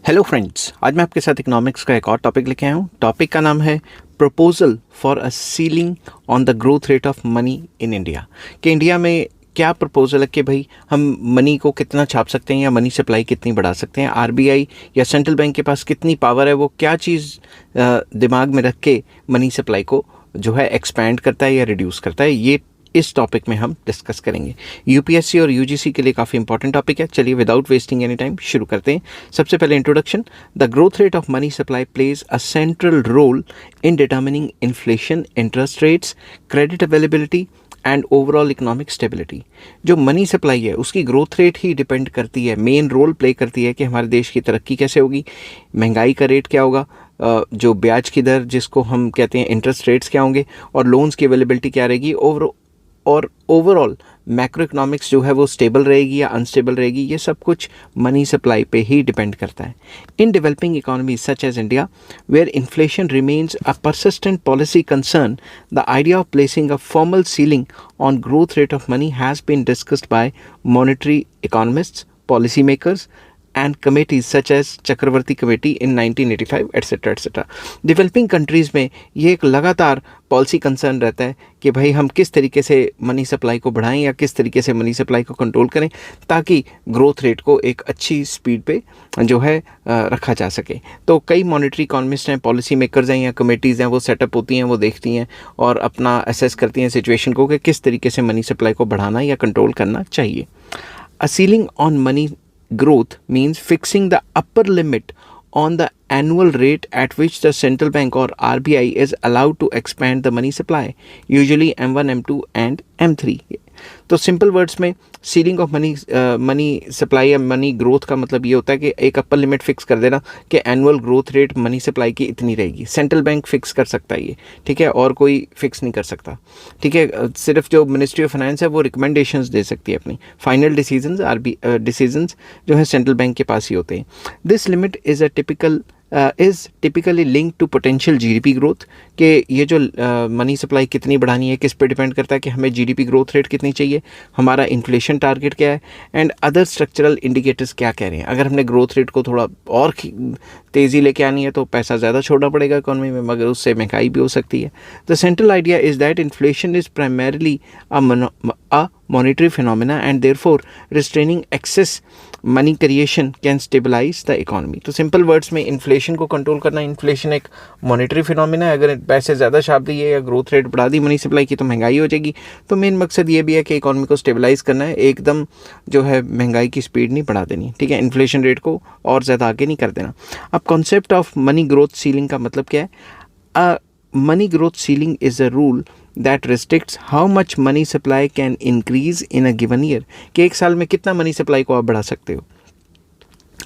Hello friends, आज मैं आपके साथ इकोनॉमिक्स का एक और टॉपिक लेके आया हूँ। टॉपिक का नाम है proposal for a ceiling on the growth rate of money in India. कि इंडिया में क्या प्रपोजल है कि भाई हम मनी को कितना छाप सकते हैं या मनी सप्लाई कितनी बढ़ा सकते हैं। आरबीआई या सेंट्रल बैंक के पास कितनी पावर है, वो क्या चीज़ दिमाग में रख के मनी सप्लाई को जो है एक्सपैंड करता है या रिड्यूस करता है, ये इस टॉपिक में हम डिस्कस करेंगे। यूपीएससी और यूजीसी के लिए काफ़ी इंपॉर्टेंट टॉपिक है। चलिए विदाउट वेस्टिंग एनी टाइम शुरू करते हैं। सबसे पहले introduction. The growth rate of money supply plays a central role in determining inflation, interest rates, credit availability and overall economic stability. जो मनी सप्लाई है उसकी ग्रोथ रेट ही डिपेंड करती है, मेन रोल प्ले करती है कि हमारे देश की तरक्की कैसे होगी, महंगाई का रेट क्या होगा, जो ब्याज की दर जिसको हम कहते हैं इंटरेस्ट रेट्स क्या होंगे, और लोन्स की अवेलेबिलिटी क्या रहेगी, और ओवरऑल मैक्रो इकोनॉमिक्स जो है वो स्टेबल रहेगी या अनस्टेबल रहेगी। ये सब कुछ मनी सप्लाई पे ही डिपेंड करता है। In developing economies such as India, where inflation remains a persistent policy concern, the idea of placing a formal ceiling on growth rate of money has been discussed by monetary economists, policymakers, and committees such as Chakravarty committee in 1985 etcetera etcetera. Developing countries में ये एक लगातार policy concern रहता है कि भाई हम किस तरीके से मनी सप्लाई को बढ़ाएं या किस तरीके से मनी सप्लाई को कंट्रोल करें ताकि ग्रोथ रेट को एक अच्छी स्पीड पे जो है रखा जा सके। तो कई मॉनेटरी इकोनॉमिस्ट हैं, पॉलिसी मेकर्स हैं या कमेटीज़ हैं, वो सेटअप होती हैं, वो देखती हैं और अपना असेस करती हैं सिचुएशन को कि किस तरीके से मनी सप्लाई को बढ़ाना या कंट्रोल करना चाहिए। A ceiling on money growth means fixing the upper limit on the annual rate at which the central bank or RBI is allowed to expand the money supply, usually M1, M2 and M3। तो simple words में ceiling of money supply या money growth का मतलब ये होता है कि एक अपर लिमिट फिक्स कर देना कि annual growth rate money supply की इतनी रहेगी। सेंट्रल बैंक फिक्स कर सकता है ये, ठीक है, और कोई फिक्स नहीं कर सकता, ठीक है। सिर्फ जो मिनिस्ट्री ऑफ फाइनेंस है वो रिकमेंडेशंस दे सकती है, अपनी फाइनल डिसीजंस जो है सेंट्रल बैंक के पास ही होते हैं। This limit is typically link to potential GDP growth. कि ये जो मनी सप्लाई कितनी बढ़ानी है किस पे डिपेंड करता है कि हमें जीडीपी ग्रोथ रेट कितनी चाहिए, हमारा इन्फ्लेशन टारगेट क्या है, एंड अदर स्ट्रक्चरल इंडिकेटर्स क्या कह रहे हैं। अगर हमने ग्रोथ रेट को थोड़ा और तेज़ी लेके आनी है तो पैसा ज़्यादा छोड़ना पड़ेगा इकोनॉमी में, मगर उससे महंगाई भी हो सकती है। The central idea is that inflation is primarily a monetary phenomena and therefore restraining excess money creation can stabilize the economy। तो सिंपल वर्ड्स में इन्फ्लेशन को कंट्रोल करना, इन्फ्लेशन एक मॉनेटरी फिनोमिना है। अगर पैसे ज़्यादा छाप दिए या ग्रोथ रेट बढ़ा दी मनी सप्लाई की तो महंगाई हो जाएगी। तो मेन मकसद ये भी है कि इकोनॉमी को स्टेबलाइज करना है, एकदम जो है महंगाई की स्पीड नहीं बढ़ा देनी, ठीक है, इन्फ्लेशन रेट को और ज़्यादा आगे नहीं कर देना। अब concept of money growth ceiling का मतलब क्या है? Money growth ceiling is a rule that restricts how much money supply can increase in a given year। कि एक साल में कितना मनी सप्लाई को आप बढ़ा सकते हो।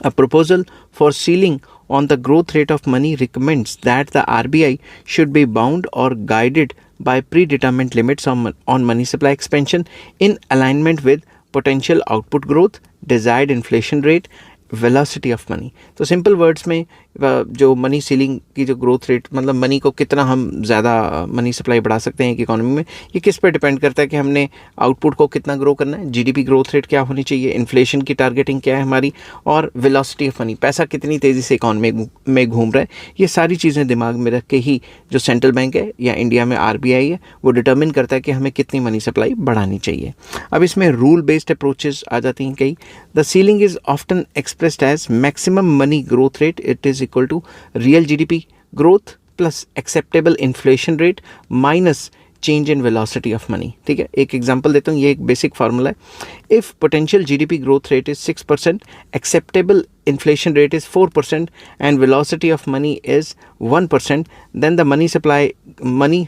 A proposal for ceiling on the growth rate of money recommends that the RBI should be bound or guided by predetermined limits on money supply expansion in alignment with potential output growth, desired inflation rate, velocity of money. तो simple words में जो money ceiling की जो growth rate, मतलब money को कितना हम ज़्यादा मनी सप्लाई बढ़ा सकते हैं एक इकोनॉमी में, ये किस पर डिपेंड करता है कि हमने आउटपुट को कितना ग्रो करना है, जीडीपी ग्रोथ रेट क्या होनी चाहिए, इन्फ्लेशन की टारगेटिंग क्या है हमारी, और वेलोसिटी ऑफ मनी, पैसा कितनी तेज़ी से इकोनॉमी में घूम रहा है। ये सारी चीज़ें दिमाग में रख के ही जो सेंट्रल बैंक है या इंडिया में आरबीआई है वो डिटर्मिन करता है कि हमें कितनी मनी सप्लाई बढ़ानी चाहिए। अब इसमें रूल बेस्ड अप्रोचेस आ जाती हैं कई। The ceiling is often expressed as maximum money growth rate, it is equal to real GDP growth plus acceptable inflation rate minus change in velocity of money। ठीक है, एक एग्जांपल देता हूँ, ये एक बेसिक फार्मूला है। If potential GDP growth rate is 6%, acceptable inflation rate is 4% and velocity of money is 1%, then the money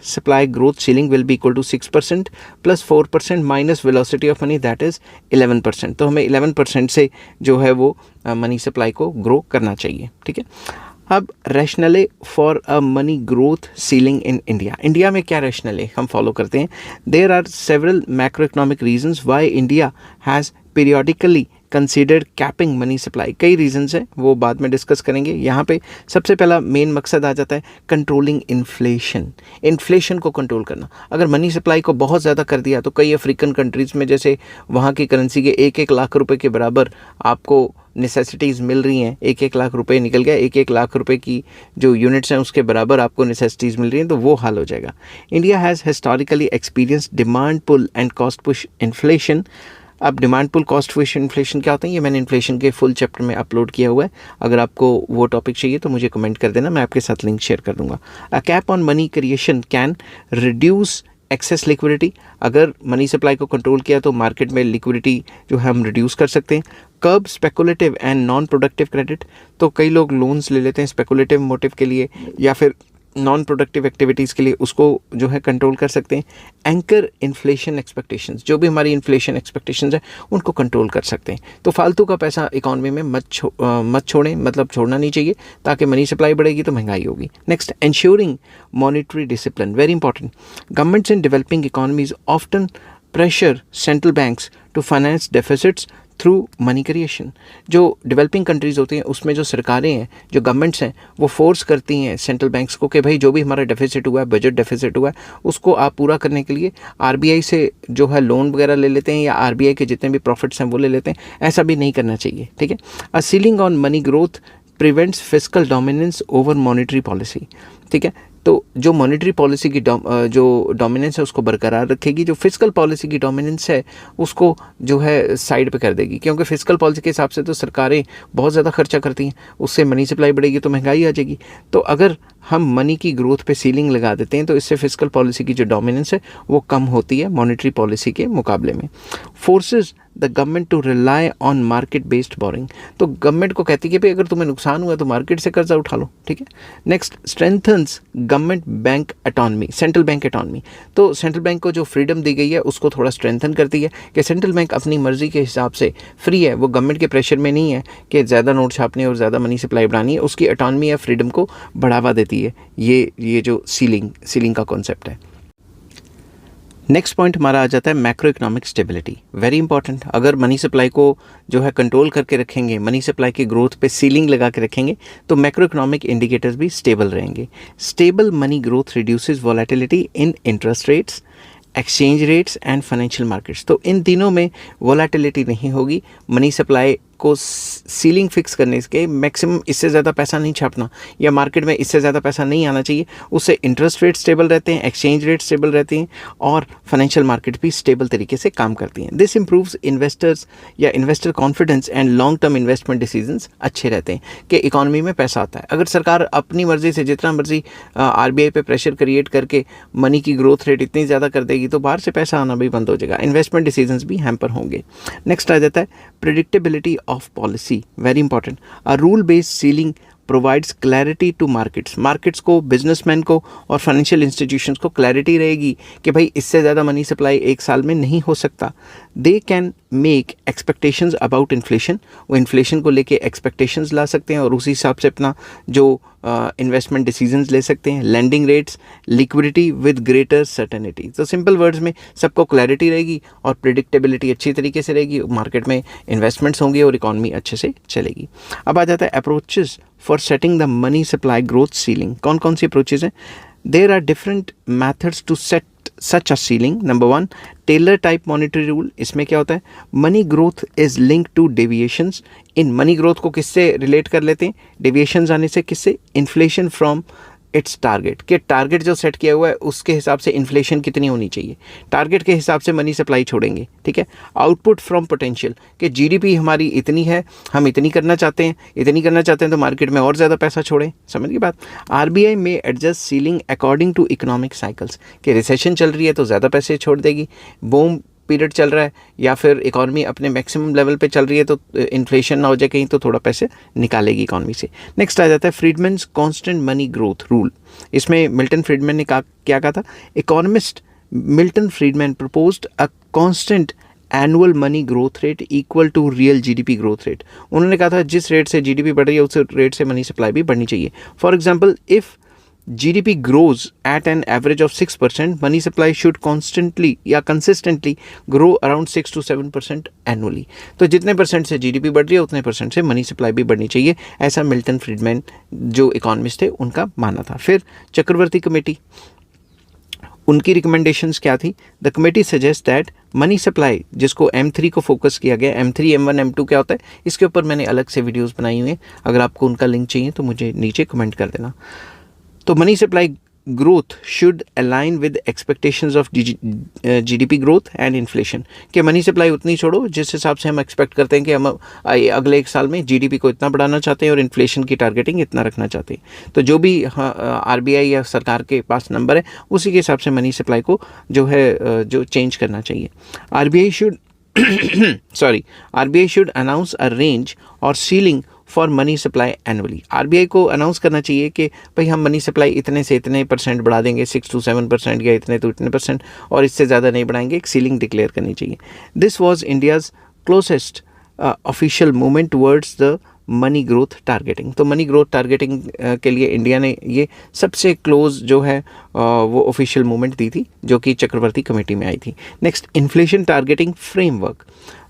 supply growth ceiling will be equal to 6% plus 4% minus velocity of money, that is 11%। तो हमें 11% से जो है वो money supply को grow करना चाहिए, ठीक है। अब rationale for a money growth ceiling in India. India में क्या रैशनले हम फॉलो करते हैं? There are several macro economic reasons why India has periodically considered capping money supply. कई रीजंस हैं, वो बाद में डिस्कस करेंगे। यहाँ पे सबसे पहला मेन मकसद आ जाता है कंट्रोलिंग इन्फ्लेशन, इन्फ्लेशन को कंट्रोल करना। अगर मनी सप्लाई को बहुत ज़्यादा कर दिया तो कई अफ्रीकन कंट्रीज़ में जैसे वहाँ की करेंसी के 1-1 लाख रुपए के बराबर आपको नेसेसिटीज़ मिल रही हैं, 1-1 लाख रुपए निकल गया, 1-1 लाख रुपए की जो यूनिट्स हैं उसके बराबर आपको नेसेसिटीज़ मिल रही हैं, तो वो हाल हो जाएगा। India has historically experience demand pull and cost push inflation. अब demand pull cost push inflation क्या होता है, ये मैंने इन्फ्लेशन के फुल चैप्टर में अपलोड किया हुआ है। अगर आपको वो टॉपिक चाहिए तो मुझे कमेंट कर देना, मैं आपके साथ लिंक शेयर कर दूंगा। A cap on money creation can reduce access liquidity. अगर मनी सप्लाई को कंट्रोल किया तो मार्केट में लिक्विडिटी जो है हम रिड्यूस कर सकते हैं। Curb speculative and non productive credit, तो कई लोग लोन्स ले लेते हैं स्पेकुलेटिव मोटिव के लिए या फिर नॉन प्रोडक्टिव एक्टिविटीज़ के लिए, उसको जो है कंट्रोल कर सकते हैं। एंकर इन्फ्लेशन एक्सपेक्टेशंस, जो भी हमारी इन्फ्लेशन एक्सपेक्टेशंस है उनको कंट्रोल कर सकते हैं। तो फालतू का पैसा इकॉनमी में मत छोड़ें, मतलब छोड़ना नहीं चाहिए, ताकि मनी सप्लाई बढ़ेगी तो महंगाई होगी। Next, ensuring monetary discipline, very important. Governments in developing economies often pressure central banks to finance deficits through money creation. जो डेवलपिंग कंट्रीज़ होती हैं उसमें जो सरकारें हैं, जो गवर्नमेंट्स हैं, वो फोर्स करती हैं सेंट्रल बैंक्स को कि भाई जो भी हमारा डेफिसिट हुआ है, बजट डेफिसिट हुआ है, उसको आप पूरा करने के लिए आरबीआई से जो है लोन वगैरह ले लेते हैं या आरबीआई के जितने भी प्रॉफिट्स हैं वो ले लेते हैं। ऐसा भी नहीं करना चाहिए, ठीक है। A ceiling on money growth prevents fiscal dominance over monetary policy, ठीक है। तो जो मॉनेटरी पॉलिसी की जो डोमिनेंस है उसको बरकरार रखेगी, जो फिस्कल पॉलिसी की डोमिनेंस है उसको जो है साइड पे कर देगी, क्योंकि फिस्कल पॉलिसी के हिसाब से तो सरकारें बहुत ज़्यादा खर्चा करती हैं, उससे मनी सप्लाई बढ़ेगी तो महंगाई आ जाएगी। तो अगर हम मनी की ग्रोथ पे सीलिंग लगा देते हैं तो इससे फिस्कल पॉलिसी की जो डोमिनेंस है वो कम होती है मॉनेटरी पॉलिसी के मुकाबले में। Forces the government to rely on market based borrowing, तो गवर्नमेंट को कहती है कि भाई अगर तुम्हें नुकसान हुआ तो मार्केट से कर्जा उठा लो, ठीक है। Next, strengthens government bank autonomy, central bank autonomy, तो सेंट्रल बैंक को जो फ्रीडम दी गई है उसको थोड़ा स्ट्रेंथन करती है कि सेंट्रल बैंक अपनी मर्जी के हिसाब से फ्री है, वो गवर्नमेंट के प्रेशर में नहीं है कि ज़्यादा नोट छापने और ज़्यादा मनी सप्लाई बढ़ानी है, उसकी ऑटोनमी या फ्रीडम को बढ़ावा देती है। ये जो सीलिंग का कॉन्सेप्ट है। नेक्स्ट पॉइंट हमारा आ जाता है macro economic stability, very important. अगर मनी सप्लाई को जो है कंट्रोल करके रखेंगे, मनी सप्लाई की ग्रोथ पे सीलिंग लगा के रखेंगे तो मैक्रो इकोनॉमिक इंडिकेटर्स भी स्टेबल रहेंगे। Stable money growth reduces volatility in interest rates, exchange rates and financial markets, तो इन तीनों में वोलेटिलिटी नहीं होगी। मनी सप्लाई को सीलिंग फिक्स करने के मैक्सिमम इससे ज़्यादा पैसा नहीं छापना या मार्केट में इससे ज़्यादा पैसा नहीं आना चाहिए, उससे इंटरेस्ट रेट स्टेबल रहते हैं, एक्सचेंज रेट स्टेबल रहती हैं और फाइनेंशियल मार्केट भी स्टेबल तरीके से काम करती हैं। दिस इंप्रूव्स इन्वेस्टर्स या investor confidence and long term investment decisions अच्छे रहते हैं कि इकॉनमी में पैसा आता है। अगर सरकार अपनी मर्जी से जितना मर्जी आरबीआई पे प्रेशर क्रिएट करके मनी की ग्रोथ रेट इतनी ज़्यादा कर देगी तो बाहर से पैसा आना भी बंद हो जाएगा, इन्वेस्टमेंट डिसीजंस भी हैम्पर होंगे। नेक्स्ट आ जाता है predictability of policy, very important. A rule based ceiling provides clarity to markets को, बिजनेसमैन को और फाइनेंशियल इंस्टीट्यूशंस को क्लैरिटी रहेगी कि भाई इससे ज़्यादा मनी सप्लाई एक साल में नहीं हो सकता। They can make expectations about inflation, वो इन्फ्लेशन को लेके एक्सपेक्टेशंस ला सकते हैं और उसी हिसाब से अपना जो इन्वेस्टमेंट डिसीजंस ले सकते हैं। Landing rates, liquidity with greater certainty, तो सिंपल वर्ड्स में सबको क्लैरिटी रहेगी और प्रिडिक्टेबिलिटी अच्छी तरीके से रहेगी, मार्केट में इन्वेस्टमेंट्स होंगे और इकॉनमी अच्छे से चलेगी। अब आ जाता है approaches for setting the money supply growth ceiling. कौन कौन सी अप्रोचेज हैं? There are different methods to set such a ceiling. Number 1, Taylor type monetary rule. इसमें क्या होता है, money growth is link to deviations in, money growth को किससे रिलेट कर लेते हैं, डेविएशंस आने से, किससे, इन्फ्लेशन फ्रॉम इट्स टारगेट, कि टारगेट जो सेट किया हुआ है उसके हिसाब से इन्फ्लेशन कितनी होनी चाहिए, टारगेट के हिसाब से मनी सप्लाई छोड़ेंगे, ठीक है। आउटपुट फ्रॉम पोटेंशियल, कि जीडीपी हमारी इतनी है, हम इतनी करना चाहते हैं तो मार्केट में और ज़्यादा पैसा छोड़ें, समझ की बात। RBI may adjust ceiling according to economic cycles, कि रिसेशन चल रही है तो ज़्यादा पैसे छोड़ देगी, बूम पीरियड चल रहा है या फिर इकॉनमी अपने मैक्सिमम लेवल पे चल रही है तो इन्फ्लेशन ना हो जाए कहीं तो थोड़ा पैसे निकालेगी इकॉनमी से। नेक्स्ट आ जाता है Friedman's constant money growth rule. इसमें मिल्टन फ्रीडमैन ने क्या कहा था, economist Milton Friedman proposed a constant annual money growth rate equal to real GDP growth rate. उन्होंने कहा था जिस रेट से जीडीपी बढ़ रही है उस रेट से मनी सप्लाई भी बढ़नी चाहिए। For example, if GDP grows at an average of 6%, money supply should constantly या consistently grow around 6 to 7% annually. तो जितने परसेंट से GDP बढ़ रही है उतने परसेंट से मनी सप्लाई भी बढ़नी चाहिए, ऐसा मिल्टन फ्रीडमैन जो इकोनॉमिस्ट थे उनका मानना था। फिर चक्रवर्ती कमेटी, उनकी रिकमेंडेशंस क्या थी? The committee suggest that money supply, जिसको M3 को फोकस किया गया, M3, M1, M2 क्या होता है, इसके ऊपर मैंने अलग से वीडियोस बनाई हुई हैं, अगर आपको उनका लिंक चाहिए तो मुझे नीचे कमेंट कर देना। तो money supply growth should align with expectations of GDP growth and inflation, कि मनी सप्लाई उतनी छोड़ो जिस हिसाब से हम एक्सपेक्ट करते हैं कि हम अगले एक साल में GDP को इतना बढ़ाना चाहते हैं और इन्फ्लेशन की टारगेटिंग इतना रखना चाहते हैं। तो जो भी RBI या सरकार के पास नंबर है उसी के हिसाब से मनी सप्लाई को जो है जो चेंज करना चाहिए। RBI should announce a range or ceiling for money supply annually. RBI को अनाउंस करना चाहिए कि भाई हम मनी सप्लाई इतने से इतने परसेंट बढ़ा देंगे, 6 to 7% या इतने तो इतने परसेंट, और इससे ज़्यादा नहीं बढ़ाएंगे, एक सीलिंग डिक्लेयर करनी चाहिए। This was India's closest official movement towards the money growth targeting. तो मनी ग्रोथ टारगेटिंग के लिए इंडिया ने ये सबसे क्लोज जो है वो ऑफिशियल मूवमेंट दी थी, जो कि चक्रवर्ती कमेटी में आई थी। Next, inflation targeting framework.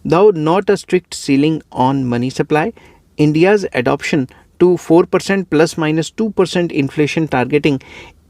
Though not a strict ceiling on money supply, India's adoption to 4% plus minus 2% inflation targeting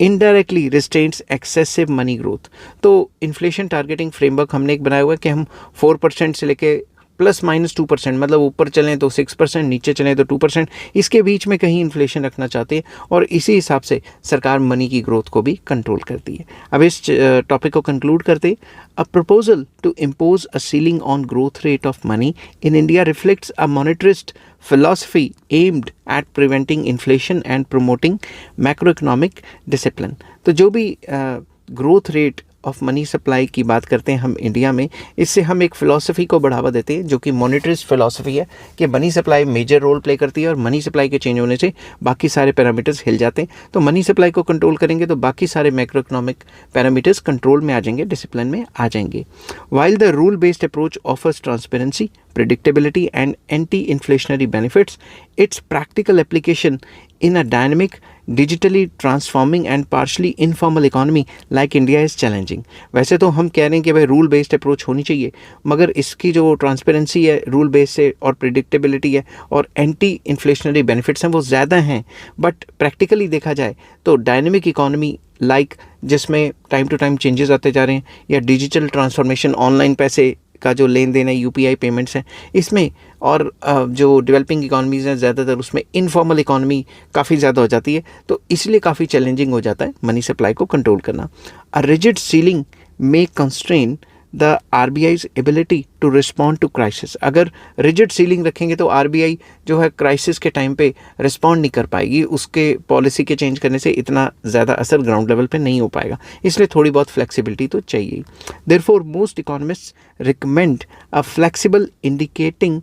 indirectly restrains excessive money growth। तो इन्फ्लेशन टारगेटिंग फ्रेमवर्क हमने एक बनाया हुआ है कि हम 4% से लेके प्लस माइनस 2%, मतलब ऊपर चलें तो 6%, नीचे चलें तो 2%, इसके बीच में कहीं इन्फ्लेशन रखना चाहते हैं, और इसी हिसाब से सरकार मनी की ग्रोथ को भी कंट्रोल करती है। अब इस टॉपिक को कंक्लूड करते, a proposal to impose a ceiling on growth rate of money in India reflects a monetarist philosophy aimed at preventing inflation and promoting macroeconomic discipline। तो जो भी growth rate of money supply की बात करते हैं हम India में, इससे हम एक फ़िलासफ़ी को बढ़ावा देते हैं जो कि मॉनेटरिस्ट फ़िलासफ़ी है, कि money supply major role play करती है और मनी सप्लाई के चेंज होने से बाकी सारे पैरामीटर्स हिल जाते हैं। तो मनी सप्लाई को कंट्रोल करेंगे तो बाकी सारे मैक्रो इकोनॉमिक पैरामीटर्स कंट्रोल में आ जाएंगे, डिसिप्लिन में आ जाएंगे। While the rule based approach offers transparency, predictability and anti-inflationary benefits, its practical application in a dynamic, digitally transforming and partially informal economy like India is challenging। वैसे तो हम कह रहे हैं कि भाई रूल बेस्ड अप्रोच होनी चाहिए, मगर इसकी जो ट्रांसपेरेंसी है रूल बेस्ड से और प्रिडिक्टेबिलिटी है और एंटी इन्फ्लेशनरी बेनिफिट्स हैं वो ज़्यादा हैं, बट प्रैक्टिकली देखा जाए तो डायनेमिक इकोनॉमी लाइक जिसमें टाइम टू टाइम चेंजेस आते जा रहे हैं, या डिजिटल ट्रांसफॉर्मेशन, ऑनलाइन पैसे का जो लेन देन है, UPI पेमेंट्स हैं इसमें, और जो डेवलपिंग इकॉनमीज़ हैं ज़्यादातर उसमें इनफॉर्मल इकॉनमी काफ़ी ज़्यादा हो जाती है, तो इसलिए काफ़ी चैलेंजिंग हो जाता है मनी सप्लाई को कंट्रोल करना। A rigid ceiling may constrain the RBI's ability to respond to crisis. अगर रिजिड सीलिंग रखेंगे तो RBI जो है क्राइसिस के टाइम पे रिस्पॉन्ड नहीं कर पाएगी, उसके पॉलिसी के चेंज करने से इतना ज़्यादा असर ग्राउंड लेवल पे नहीं हो पाएगा, इसलिए थोड़ी बहुत फ्लेक्सिबिलिटी तो चाहिए। Therefore most economists recommend a flexible indicating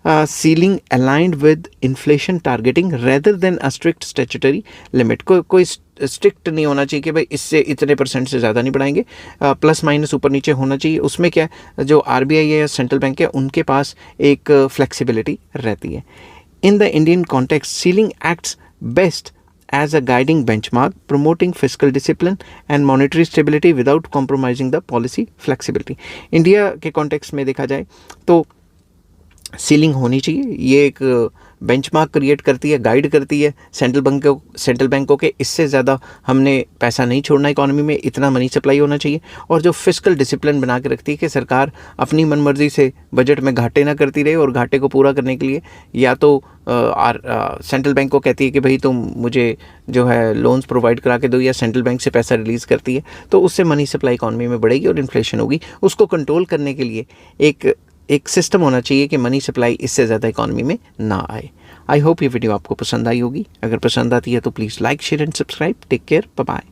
ceiling aligned with inflation targeting rather than a strict statutory limit. कोई स्ट्रिक्ट नहीं होना चाहिए कि भाई इससे इतने परसेंट से ज़्यादा नहीं बढ़ाएंगे, प्लस माइनस ऊपर नीचे होना चाहिए। उसमें क्या है, जो RBI है या सेंट्रल बैंक है उनके पास एक फ्लेक्सिबिलिटी रहती है। In the Indian context, ceiling acts best as a guiding benchmark, promoting fiscal discipline and monetary stability without compromising the policy flexibility। India के कॉन्टेक्स्ट में देखा जाए तो सीलिंग होनी चाहिए, ये एक बेंचमार्क क्रिएट करती है, गाइड करती है सेंट्रल बैंकों के, इससे ज़्यादा हमने पैसा नहीं छोड़ना इकोनॉमी में, इतना मनी सप्लाई होना चाहिए। और जो फिस्कल डिसिप्लिन बना के रखती है कि सरकार अपनी मनमर्जी से बजट में घाटे ना करती रहे, और घाटे को पूरा करने के लिए या तो सेंट्रल बैंक को कहती है कि भाई तुम मुझे जो है लोन्स प्रोवाइड करा के दो, या सेंट्रल बैंक से पैसा रिलीज़ करती है, तो उससे मनी सप्लाई इकोनॉमी में बढ़ेगी और इन्फ्लेशन होगी। उसको कंट्रोल करने के लिए एक सिस्टम होना चाहिए कि मनी सप्लाई इससे ज़्यादा इकोनॉमी में ना आए। आई होप ये वीडियो आपको पसंद आई होगी। अगर पसंद आती है तो please like, share and subscribe. Take care, bye bye.